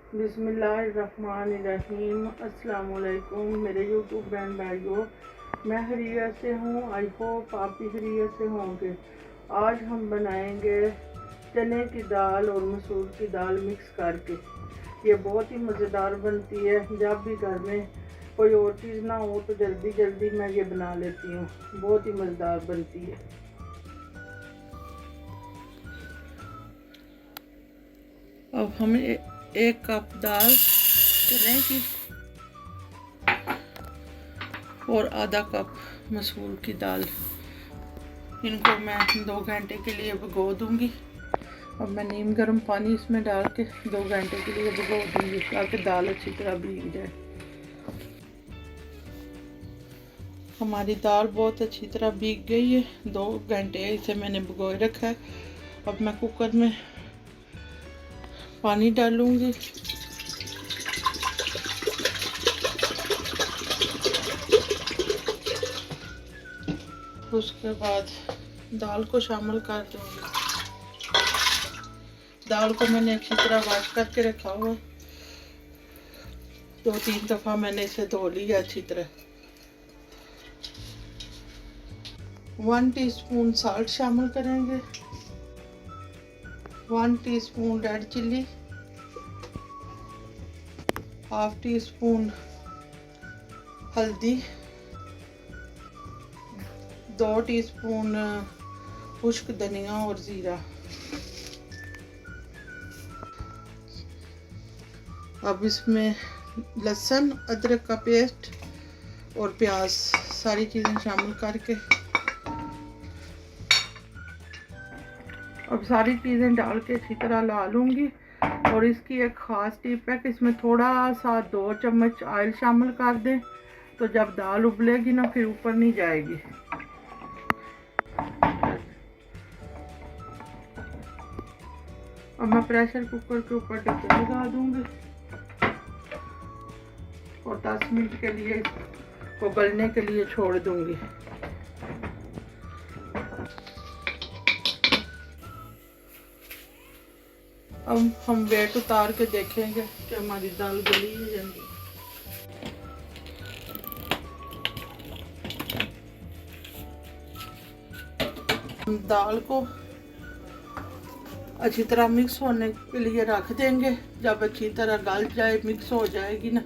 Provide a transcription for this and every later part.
बिस्मिल्लाहिर्रहमानिर्रहीम। अस्सलाम वालेकुम मेरे यूट्यूब बहन भाइयों, मैं खैरियत से हूँ। आई होप आप भी खैरियत से होंगे। आज हम बनाएंगे चने की दाल और मसूर की दाल मिक्स करके। ये बहुत ही मज़ेदार बनती है। जब भी घर में कोई और चीज़ ना हो तो जल्दी जल्दी मैं ये बना लेती हूँ। बहुत ही मज़ेदार बनती है। अब हम एक कप दाल चने की और आधा कप मसूर की दाल, इनको मैं 2 घंटे के लिए भिगो दूंगी। अब मैं नीम गर्म पानी इसमें डाल के 2 घंटे के लिए भिगो दूंगी ताकि दाल अच्छी तरह भीग जाए। हमारी दाल बहुत अच्छी तरह भीग गई है। 2 घंटे इसे मैंने भिगोए रखा है। अब मैं कुकर में पानी डालूंगी। उसके बाद दाल को शामिल कर दूंगी। दाल को मैंने अच्छी तरह वॉश करके रखा हुआ है। 2-3 दफ़ा मैंने इसे धो लिया अच्छी तरह। 1 टीस्पून साल्ट शामिल करेंगे, 1 टीस्पून रेड चिल्ली, 1/2 टीस्पून हल्दी, 2 टीस्पून खुश्क धनिया और ज़ीरा। अब इसमें लहसुन अदरक का पेस्ट और प्याज सारी चीज़ें शामिल करके अब सारी चीज़ें डाल के अच्छी तरह ला लूँगी। और इसकी एक ख़ास टिप है कि इसमें थोड़ा सा 2 चम्मच ऑयल शामिल कर दें, तो जब दाल उबलेगी ना फिर ऊपर नहीं जाएगी। अब मैं प्रेशर कुकर के ऊपर ढक्कन लगा दूँगी और 10 मिनट के लिए इसको गलने के लिए छोड़ दूँगी। अब हम वेट उतार के देखेंगे कि हमारी दाल गली है या नहीं। हम दाल को अच्छी तरह मिक्स होने के लिए रख देंगे। जब अच्छी तरह गल जाए, मिक्स हो जाएगी ना,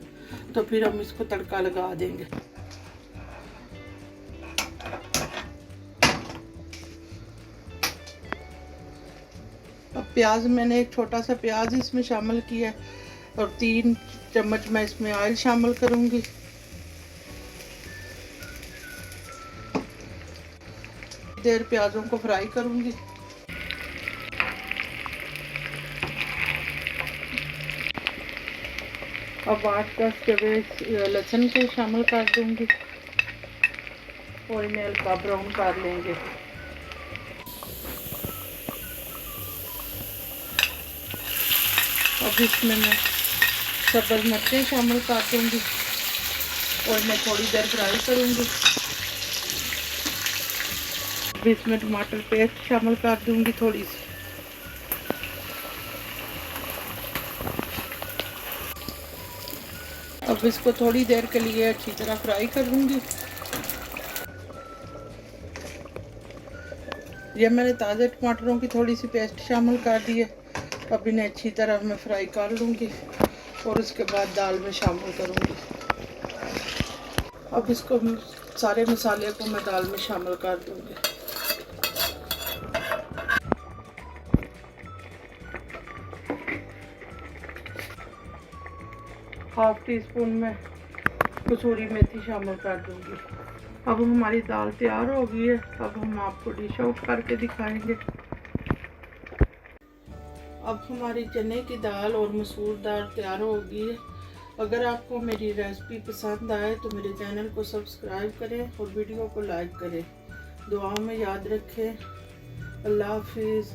तो फिर हम इसको तड़का लगा देंगे। अब प्याज, मैंने एक छोटा सा प्याज इसमें शामिल किया है और 3 चम्मच मैं इसमें ऑयल शामिल करूंगी। देर प्याजों को फ्राई करूंगी। अब 8-10 जवे लहसुन के शामिल कर दूंगी और इन्हें हल्का ब्राउन कर लेंगे। अब इसमें मैं सब्ज़ मिर्चें शामिल कर दूंगी और मैं थोड़ी देर फ्राई करूंगी। अब इसमें टमाटर पेस्ट शामिल कर दूंगी थोड़ी सी। अब इसको थोड़ी देर के लिए अच्छी तरह फ्राई करूंगी। ये मैंने ताज़े टमाटरों की थोड़ी सी पेस्ट शामिल कर दी है। अब इन्हें अच्छी तरह मैं फ्राई कर लूँगी और उसके बाद दाल में शामिल करूँगी। अब इसको सारे मसाले को मैं दाल में शामिल कर दूँगी। ½ टीस्पून में कसूरी मेथी शामिल कर दूँगी। अब हमारी दाल तैयार हो गई है। अब हम आपको डिश आउट करके दिखाएंगे। अब हमारी चने की दाल और मसूर दाल तैयार हो गई है। अगर आपको मेरी रेसिपी पसंद आए तो मेरे चैनल को सब्सक्राइब करें और वीडियो को लाइक करें। दुआओं में याद रखें। अल्लाह हाफिज़।